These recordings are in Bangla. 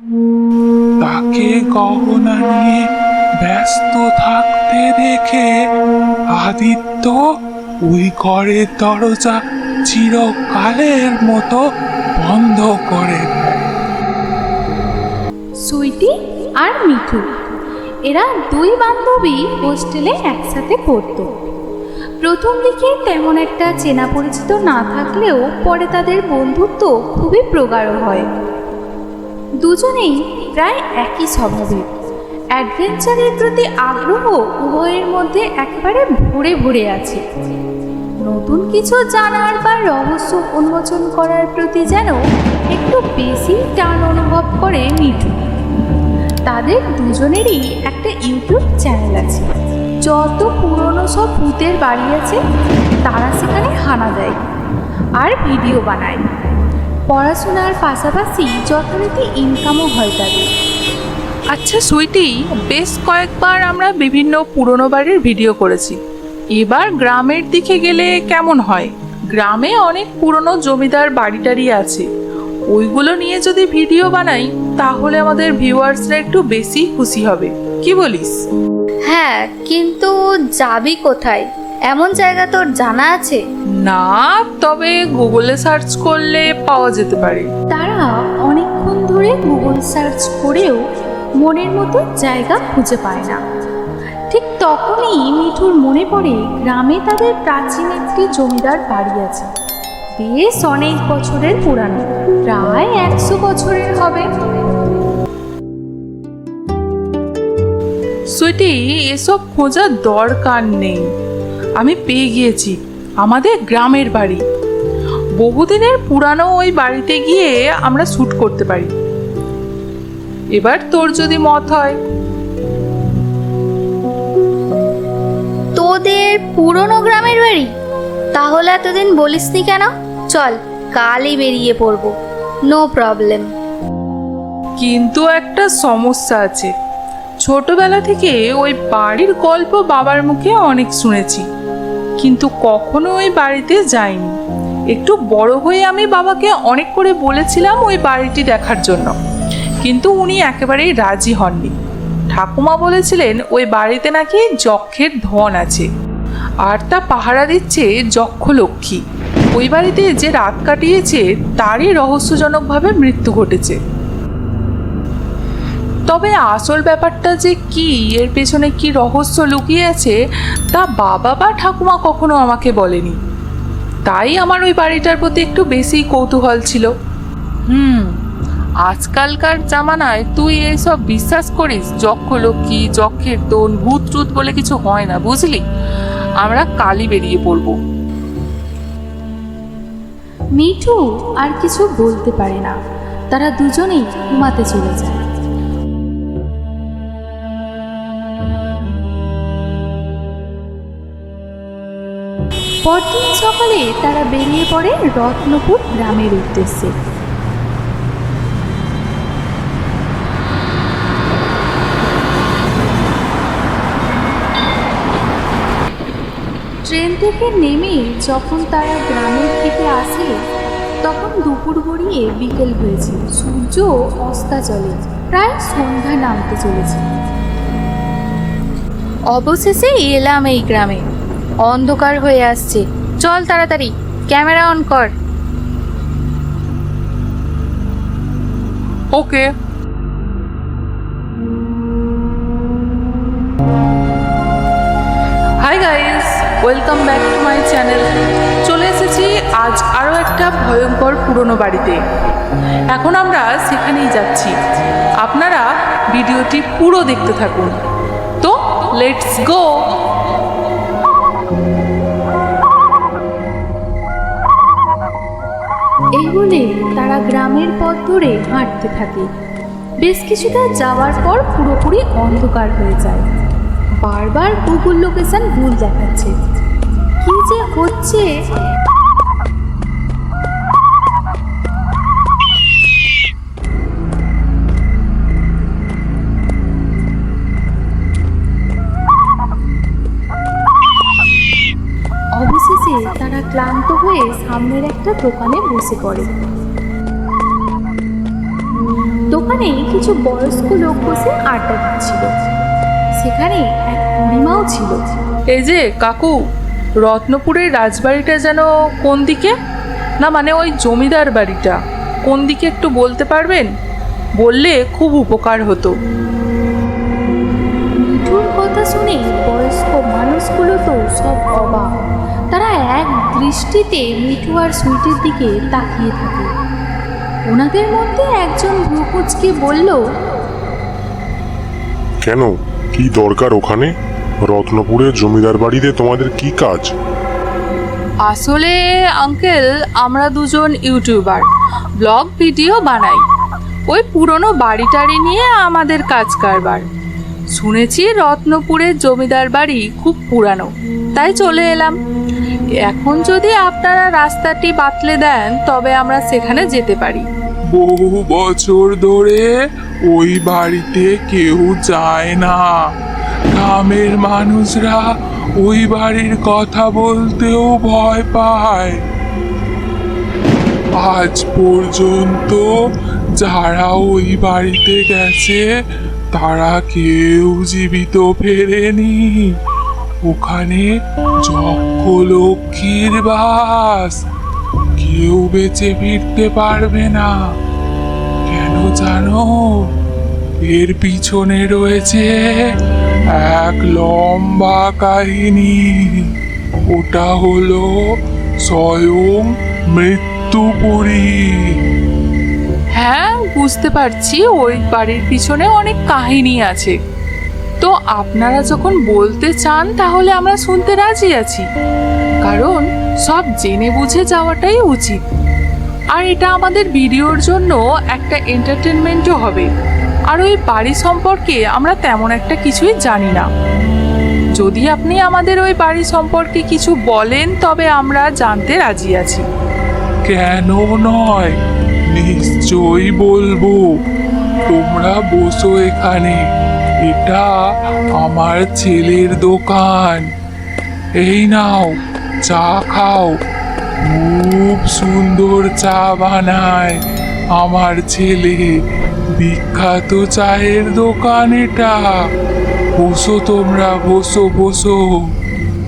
তাকে গহনা নিয়ে ব্যস্ত থাকতে দেখে আদিত্য ওই ঘরের দরজা চিরকালের মতো বন্ধ করে দেয়। সুইটি আর মিঠু এরা দুই বান্ধবী হোস্টেলে একসাথে পড়তো। প্রথম দিকে তেমন একটা চেনা পরিচিত না থাকলেও পরে তাদের বন্ধুত্ব খুবই প্রগাঢ় হয়। দুজনেই প্রায় একই স্বভাবের, অ্যাডভেঞ্চারের প্রতি আগ্রহ উভয়ের মধ্যে একেবারে ভরে ভরে আছে। নতুন কিছু জানার বা রহস্য উন্মোচন করার প্রতি যেন একটু বেশি টান অনুভব করে মিঠু। তাদের দুজনেরই একটা ইউটিউব চ্যানেল আছে। যত পুরনো সব ভূতের বাড়ি আছে তারা সেখানে হানা দেয় আর ভিডিও বানায়। পড়াশোনার পাশাপাশি যথারীতি ইনকামও হয় তাদের। আচ্ছা সুইটি, বেশ কয়েকবার আমরা বিভিন্ন পুরনো বাড়ির ভিডিও করেছি। এবার গ্রামের দিকে গেলে কেমন হয়? গ্রামে অনেক পুরনো জমিদার বাড়ি টাড়ি আছে, ওইগুলো নিয়ে যদি ভিডিও বানাই তাহলে আমাদের ভিউয়ার্সরা একটু বেশি খুশি হবে, কি বলিস? হ্যাঁ, কিন্তু যাবি কোথায়? এমন জায়গা তোর জানা আছে? না, তবে গুগলে সার্চ করলে পাওয়া যেতে পারে। তারা অনেকক্ষণ ধরে গুগল সার্চ করেও মনের মতো জায়গা খুঁজে পায় না। ঠিক তখনই মিঠুর মনে পড়ে গ্রামে তাদের প্রাচীন একটি জমিদার বাড়ি আছে, বেশ অনেক বছরের পুরানো, প্রায় 100 বছরের হবে। সুইটি, এসব খোঁজার দরকার নেই, আমি পেয়ে গিয়েছি আমাদের গ্রামের বাড়ি। বহুদিনের পুরানো ওই বাড়িতে গিয়ে আমরা শ্যুট করতে পারি। এবার তোর যদি মত হয়। তোদের পুরনো গ্রামের বাড়ি? তাহলে এতদিন বলিসনি কেন? চল, কালই বেরিয়ে পড়বো, নো প্রবলেম। কিন্তু একটা সমস্যা আছে। ছোটবেলা থেকে ওই বাড়ির গল্প বাবার মুখে অনেক শুনেছি, কিন্তু কখনো ওই বাড়িতে যাইনি। একটু বড় হয়ে আমি বাবাকে অনেক করে বলেছিলাম ওই বাড়িটি দেখার জন্য, কিন্তু উনি একেবারেই রাজি হননি। ঠাকুমা বলেছিলেন ওই বাড়িতে নাকি যক্ষের ধন আছে, আর তা পাহারা দিচ্ছে যক্ষ লক্ষ্মী। ওই বাড়িতে যে রাত কাটিয়েছে তারই রহস্যজনকভাবে মৃত্যু ঘটেছে। তবে আসল ব্যাপারটা যে কি, এর পেছনে কি রহস্য লুকিয়ে আছে তা বাবা বা ঠাকুমা কখনো আমাকে বলেনি। তাই আমার ওই বাড়িটার প্রতি একটু বেশি কৌতূহল ছিল। আজকালকার জামানায় তুই এইসব বিশ্বাস করিস? যক্ষ লক্ষ্মী, যক্ষের দোন, ভূত টুত বলে কিছু হয় না, বুঝলি? আমরা কালই বেরিয়ে পড়বো। মিঠু আর কিছু বলতে পারে না, তারা দুজনেই ঘুমাতে চলে যায়। পরদিন সকালে তারা বেরিয়ে পড়ে রত্নপুর গ্রামের উদ্দেশ্যে। ট্রেন থেকে নেমে যখন তারা গ্রামের দিকে আসে তখন দুপুর গড়িয়ে বিকেল হয়েছে, সূর্য অস্তাচলে, প্রায় সন্ধ্যা নামতে চলেছে। অবশেষে এলাম এই গ্রামে। অন্ধকার হয়ে আসছে, চল তাড়াতাড়ি ক্যামেরা অন কর। Okay. Hi guys, welcome back to my channel. চলে এসেছি আজ আরও একটা ভয়ঙ্কর পুরনো বাড়িতে। এখন আমরা সেখানেই যাচ্ছি, আপনারা ভিডিওটি পুরো দেখতে থাকুন। তো লেটস গো। এই বলে তারা গ্রামের পথ ধরে হাঁটতে থাকে। বেশ কিছুটা যাওয়ার পর পুরোপুরি অন্ধকার হয়ে যায়। বারবার গুগল লোকেশন ভুল দেখাচ্ছে, কি যে হচ্ছে। অবশেষে তারা ক্লান্ত হয়ে সামনের একটা দোকানে বসে পড়ে। দোকানে কিছু কিছু বয়স্ক লোক বসে আড্ডা দিচ্ছিল। সেখানে এক বুড়িমাও ছিল। এই যে কাকু, রত্নপুরের রাজবাড়িটা যেন কোন দিকে? না মানে ওই জমিদার বাড়িটা কোন দিকে একটু বলতে পারবেন? বললে খুব উপকার হতো। মিঠুর কথা শুনে বয়স্ক মানুষগুলো তো সব অবাক। তারা এক দৃষ্টিতে মিঠু আর সুইটির দিকে তাকিয়ে থাকে। ওনাদের মধ্যে একজন ভ্রুকুচকে বলল, কেন, কি দরকার ওখানে? রত্নপুরের জমিদার বাড়িতে তোমাদের কি কাজ? আসলে আঙ্কেল, আমরা দুজন ইউটিউবার, ব্লগ ভিডিও বানাই। ওই পুরনো বাড়ি টাড়ি নিয়ে আমাদের কাজ কারবার। শুনেছি রত্নপুরের জমিদার বাড়ি খুব পুরানো, তাই চলে এলাম। এখন যদি আপনারা রাস্তাটি বাতলে দেন তবে আমরা সেখানে যেতে পারি। বহু বছর ধরে ওই বাড়িতে কেউ যায় না। গ্রামের মানুষরা ওই বাড়ির কথা বলতেও ভয় পায়। আজ পর্যন্ত যারা ওই বাড়িতে গেছে তারা কেউ জীবিত ফেরেনি। ওখানে যক্ষ লক্ষ্মীর বাস, কেউ বেঁচে ফিরতে পারবে না। কেন জানো? এর পিছনে রয়েছে এক লম্বা কাহিনী। ওটা হলো স্বয়ং মৃত্যুপুরী। হ্যাঁ, বুঝতে পারছি ওই বাড়ির পিছনে অনেক কাহিনী আছে। তো আপনারা যখন বলতে চান তাহলে আমরা শুনতে রাজি আছি, কারণ সব জেনে বুঝে যাওয়াটাই উচিত। আর এটা আমাদের ভিডিওর জন্য একটা এন্টারটেনমেন্টও হবে। আর ওই বাড়ি সম্পর্কে আমরা তেমন একটা কিছুই জানি না। যদি আপনি আমাদের ওই বাড়ি সম্পর্কে কিছু বলেন তবে আমরা জানতে রাজি আছি। কেন নয়, নিশ্চয়ই বলবো। তোমরা বসো এখানে, এটা আমার ছেলের দোকান। এই নাও, চা খাও। খুব সুন্দর চা বানায় আমার ছেলে। বিখ্যাত চায়ের দোকান এটা। বসো তোমরা, বসো বসো।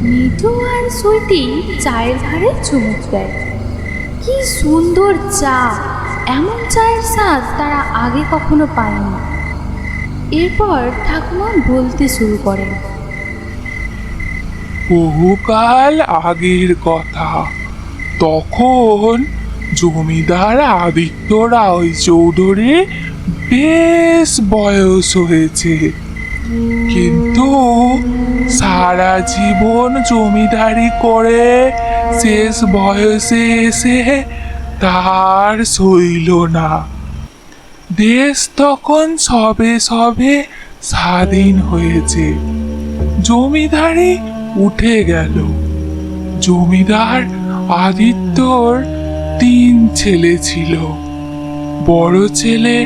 মিঠু আর সুইটি চায়ের ধারে চুমুক দেয়। কি সুন্দর চা! এমন চায়ের স্বাদ তারা আগে কখনো পায়নি। এরপর ঠাকুমা বলতে শুরু করেন, বহুকাল আগের কথা। তখন জমিদার আদিত্য রায় চৌধুরী বেশ বয়স হয়েছে, কিন্তু সারা জীবন জমিদারি করে শেষ বয়সে এসে তার সইল না। দেশ তখন সবে সবে স্বাধীন হয়েছে। জমিদারি উঠে গেল। জমিদার আদিত্যর 3 ছেলে ছিল। বড় ছেলে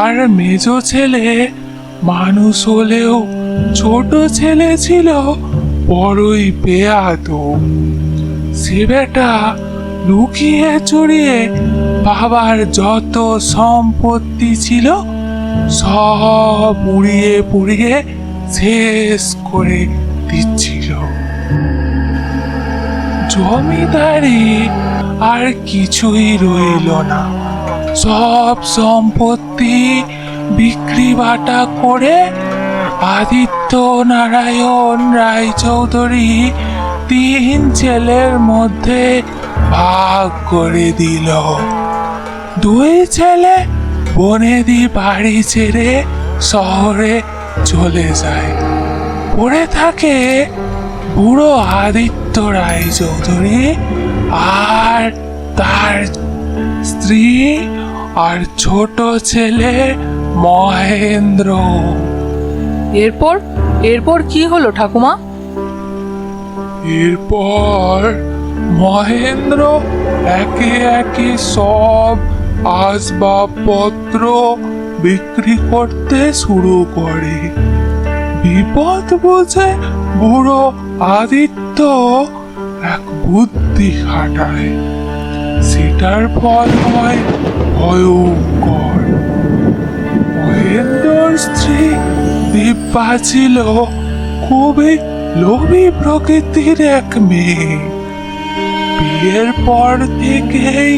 আর মেজ ছেলে মানুষ হলেও ছোট ছেলে ছিল বড়ই বেয়াদব। সে বেটা লুকিয়ে চুরিয়ে বাবার যত সম্পত্তি ছিল সব উড়িয়ে পুড়িয়ে শেষ করে দিচ্ছিল। জমিদারি আর কিছুই রইল না। সব সম্পত্তি বিক্রি বাটা করে আদিত্য নারায়ণ রায়চৌধুরী 3 ছেলের মধ্যে ভাগ করে দিল। 2 ছেলে বনেদি বাড়ি ছেড়ে শহরে চলে যায়। পড়ে থাকে বুড়ো আদিত্য রায়চৌধুরী আর তার স্ত্রী আর ছোট ছেলে মহেন্দ্র। এরপর কি হলো ঠাকুমা? এরপর মহেন্দ্র একে একে সব আসবাবপত্র বিক্রি করতে শুরু করে। বিপদ বুঝে বুড়ো আদিত্য এক বুদ্ধি খাটায়। সেটার ফল হয় ভয়ঙ্কর। দীপা ছিল খুবই লোভী প্রকৃতির এক মেয়ে। বিয়ের পর থেকেই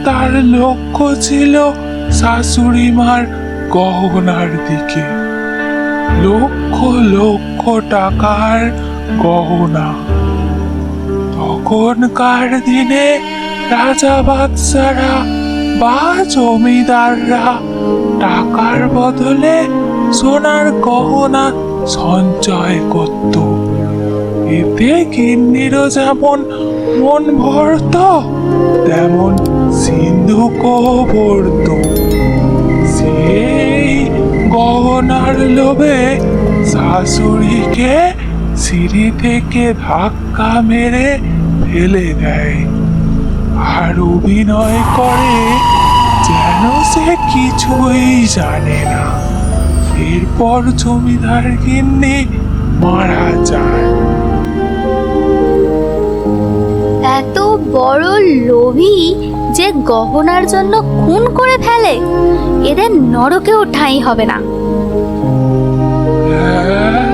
তার লক্ষ্য ছিল শাশুড়ি মার গহনার দিকে। লক্ষ লক্ষ টাকার গহনা। তখনকার দিনে রাজা বাদশারা বা জমিদাররা টাকার বদলে সোনার গহনা সঞ্চয় করত। এতে গিন্নিরও যেমন মন ভরত, তেমন সিন্ধুকও ভরত। সেই গহনার লোভে শাশুড়িকে সিঁড়ি থেকে ধাক্কা মেরে ফেলে দেয়, আর অভিনয় করে যেন সে কিছুই জানে না। এরপর জমিদার গিন্নি মারা যায়। এত বড় লোভী যে গহনার জন্য খুন করে ফেলে, এদের নরকেও ঠাঁই হবে না। হ্যাঁ,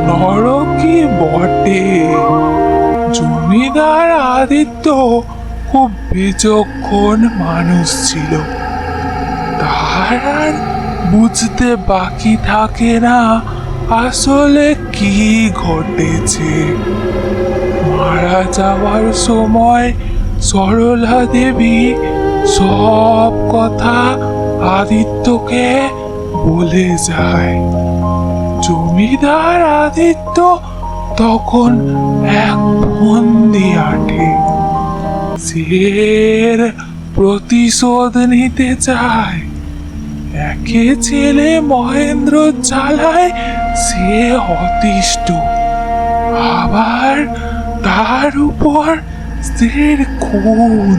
নরকই বটে। জমিদার আদিত্য খুব বিচক্ষণ মানুষ ছিল। তার আর বুঝতে বাকি থাকে না আসলে কি ঘটেছে। মারা যাওয়ার সময় সরলা দেবী সব কথা আদিত্যকে বলে যায়। জমিদার আদিত্য তখন এক ফন্দি আঁটে। সে এর প্রতিশোধ নিতে চায়। একে ছেলে মহেন্দ্র জ্বালায় সে অতিষ্ঠ, আবার তার উপর স্ত্রীর খুন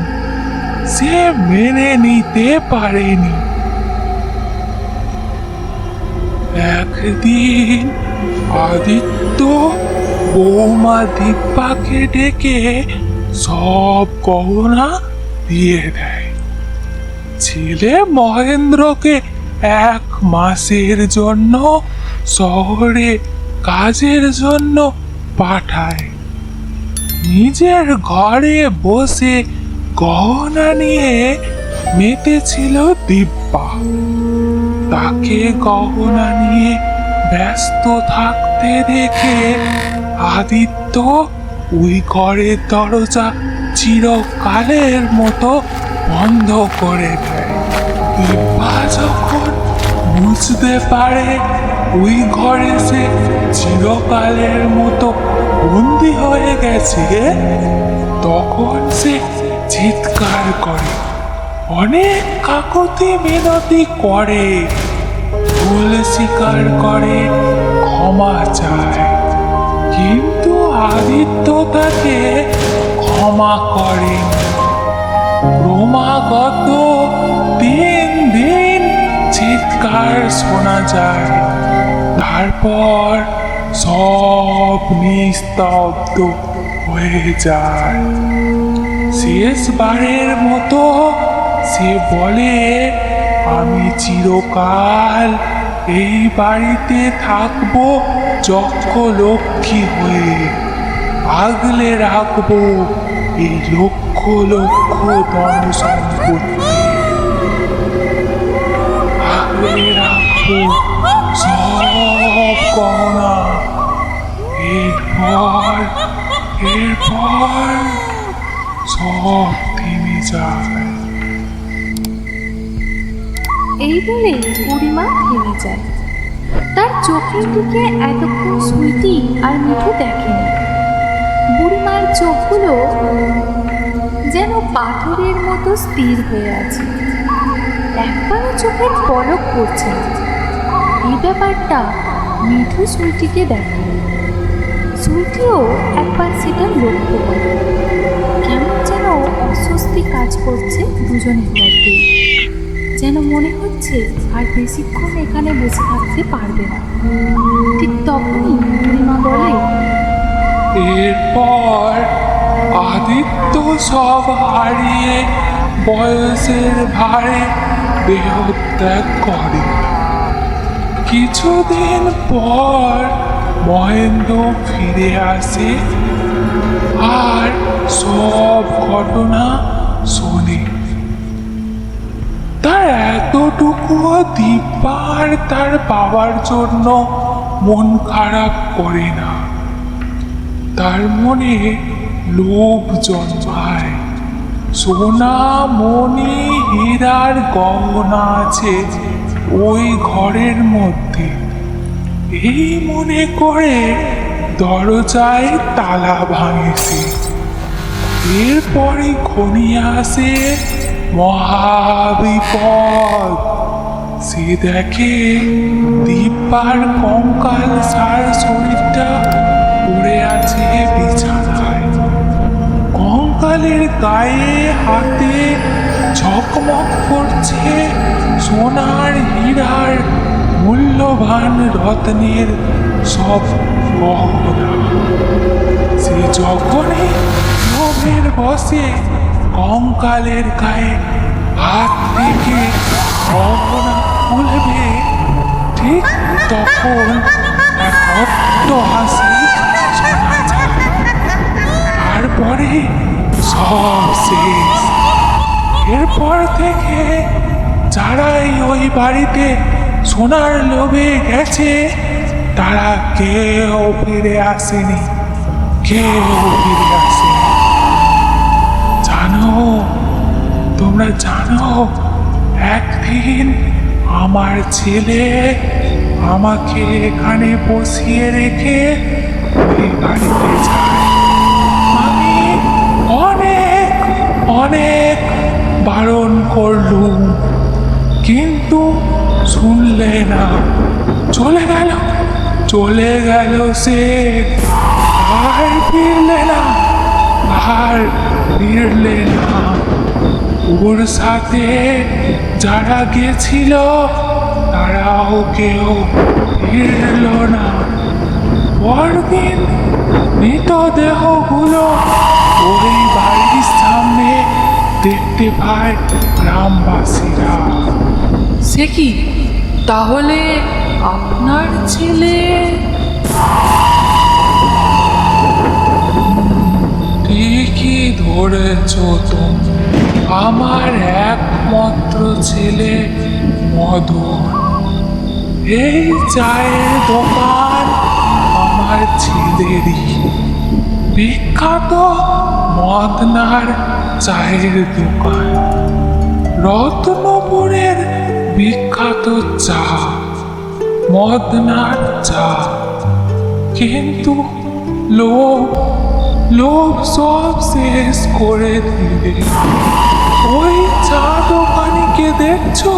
সে মেনে নিতে পারেনি। একদিন আদিত্য বৌমা দীপাকে ডেকে সব গহনা দিয়ে দেয়। ছেলে মহেন্দ্রকে 1 মাসের জন্য শহরে কাজের জন্য পাঠায়। নিজের ঘরে বসে গহনা নিয়ে মেতেছিল দীপা। তাকে গহনা নিয়ে ব্যস্ত থাকতে দেখে আদিত্য ওই ঘরের দরজা চিরকালের মতো বন্ধ করে দেয়। দীপা যখন বুঝতে পারে ওই ঘরে সে চিরকালের মতো বন্দি হয়ে গেছে, তখন সে চিৎকার করে, অনেক কাকুতি মিনতি করে, ভুল স্বীকার করে, ক্ষমা চায়। কিন্তু আদিত্য তাকে ক্ষমা করেনি। ক্রমাগত 3 দিন চিৎকার শোনা যায়। তারপর সব নিস্তব্ধ হয়ে যায়। শেষবারের মতো সে বলে, আমি চিরকাল এই বাড়িতে থাকবো যক্ষ লক্ষ্মী হয়ে। আগলে রাখবো এই লক্ষ লক্ষ ধন সম্পত্তি। আগলে রাখবো সব গহনা। এরপর সব থেমে যায়। এই বলে বুড়িমা থেমে যায়। তার চোখের দিকে এতক্ষণ সুইটি আর মিঠু দেখেনি। বুড়িমার চোখগুলো যেন পাথরের মতো স্থির হয়ে আছে, একবারও চোখের পলক পড়ছে না। এই ব্যাপারটা মিঠু সুইটিকে দেখে। সুইটিও একবার সেটা লক্ষ্য করে। কেমন যেন অস্বস্তি কাজ করছে দুজনের মধ্যে। যেন মনে হচ্ছে আর বেশিক্ষণ এখানে বসে থাকতে পারবে না। ঠিক তখনই বুড়িমা বলে, এরপর আদিত্য সব হারিয়ে বয়সের ভারে দেহত্যাগ করে। কিছুদিন পর মহেন্দ্র ফিরে আসে আর সব ঘটনা শোনে। তার এতটুকু দিব্যার তার বাবার জন্য মন খারাপ করে না। তার মনে লোভ জন্মায়। সোনা মণি হীরার গহনা আছে ওই ঘরের মধ্যে। এই মনে করে দরজায় তালা ভাঙেছে। এরপরে ঘনিয়ে আসে মহাবিপদ। সে দেখে দিব্যার কঙ্কাল সার শরীরটা পড়ে আছে বিছানায়। কঙ্কালের গায়ে হাতে ঝকমক করছে সোনার হীরার মূল্যবান রত্নের সব গহনা। সে যখনই লোভের বসে কঙ্কালের গায়ে হাত রেখে গহনা খুলবে, ঠিক তখন এক অট্ট হাসি শোনা যায়। তারপরে সব শেষ। এরপর থেকে যারাই ওই বাড়িতে সোনার লোভে গেছে তারা কেউ ফিরে আসেনি, কেউ ফিরে আসেনি। জানো, তোমরা জানো, একদিন আমার ছেলে আমাকে এখানে বসিয়ে রেখে ওই বাড়িতে যায়। আমি অনেক অনেক বারণ করলুম, কিন্তু শুনলে না। চলে গেল সে, আর ফিরলে না। ওর সাথে যারা গেছিল তারাও কেউ ফিরল না। পরদিন মৃতদেহগুলো ওই বাড়ির সামনে দেখতে পায় গ্রামবাসীরা। সে কি, তাহলে আপনার ছেলে? ঠিকই ধরেছ তুমি, আমার একমাত্র ছেলে মদন। এই চায়ের দোকান আমার ছেলেরই। বিখ্যাত মদনার চায়ের দোকান, রত্নপুরের বিখ্যাত চা, মদনার চা। কিন্তু লোভ সব শেষ করে দিলে। ওই চা দোকানিকে দেখছো,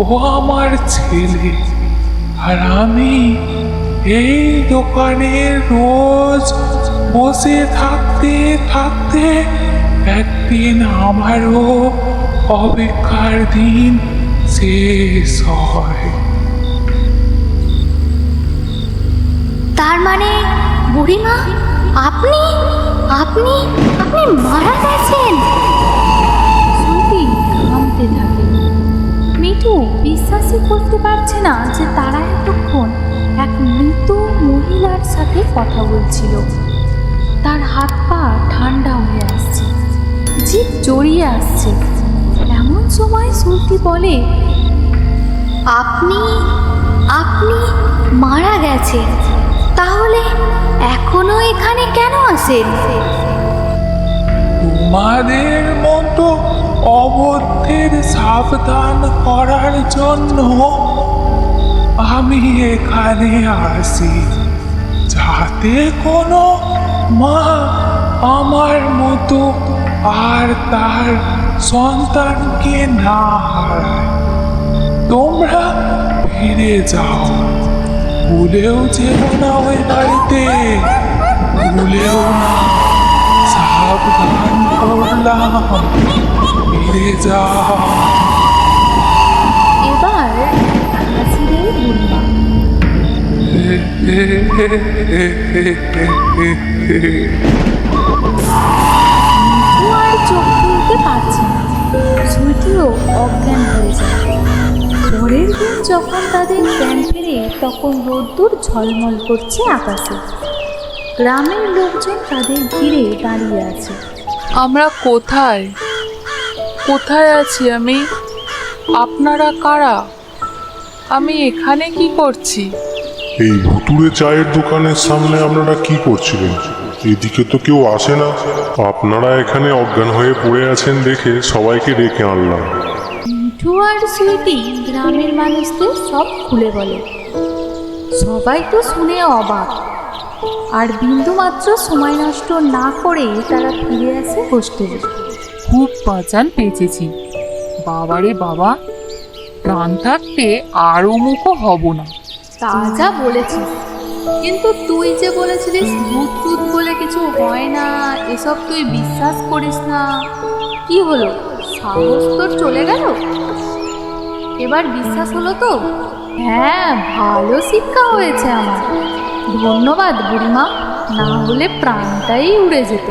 ও আমার ছেলে। আর আমি এই দোকানে রোজ বসে থাকতে থাকতে একদিন আমারও অপেক্ষার দিন শেষ হয়। তার মানে বুড়িমা, আপনি আপনি আপনি মারা গেছেন? শ্রুতি থামতে থাকে। মিঠু বিশ্বাসই করতে পারছে না যে তারা এতক্ষণ এক মৃত মহিলার সাথে কথা বলছিল। তার হাত পা ঠান্ডা হয়ে আসছে, জিভ জড়িয়ে আসছে। এমন সময় শ্রুতি বলে, আপনি আপনি মারা গেছেন? তাহলে এখনো এখানে কেন আসেন? তোমাদের মতো অবধ্যের সাবধান করার জন্য আমি এখানে আসি, যাতে কোনো মা আমার মতো আর তার সন্তানকে না হারায়। তোমরা ফিরে যাও, ভুলেও যেও না ওই বাড়িতে, ভুলেও না। সাবধান করলাম, ফিরে যাও। এবার হাসিরে বুড়িমা। মিঠু আর চোখ খুলতে পারছে না। শ্রুতিও অজ্ঞান হয়ে যায়। পরের দিন যখন তাদের জ্ঞান ফেরে তখন রোদ্দুর ঝলমল করছে আকাশে। গ্রামের লোকজন তাদের ঘিরে দাঁড়িয়ে আছে। আমরা কোথায় কোথায় আছি আমি? আপনারা কারা? আমি এখানে কি করছি? এই ভুতুড়ে চায়ের দোকানের সামনে আপনারা কি করছিলেন? এদিকে তো কেউ আসে না। আপনারা এখানে অজ্ঞান হয়ে পড়ে আছেন দেখে সবাইকে ডেকে আনলাম। মিঠু আর সুইটি গ্রামের মানুষদের সব খুলে বলে। সবাই তো শুনে অবাক, আর বিন্দু মাত্র সময় নষ্ট না করে তারা ফিরে আসে হোস্টেলে। খুব বাঁচান বেঁচেছি। বাবারে বাবা, প্রাণ থাকতে আরও মুখো হব না। তা যা বলেছিস, কিন্তু তুই যে বলেছিলিস ভূত টুত বলে কিছু হয় না, এসব তুই বিশ্বাস করিস না। কি হলো, সাহস তোর চলে গেল? এবার বিশ্বাস হলো তো? হ্যাঁ, ভালো শিক্ষা হয়েছে আমার। ধন্যবাদ বুড়িমা, না হলে প্রাণটাই উড়ে যেত।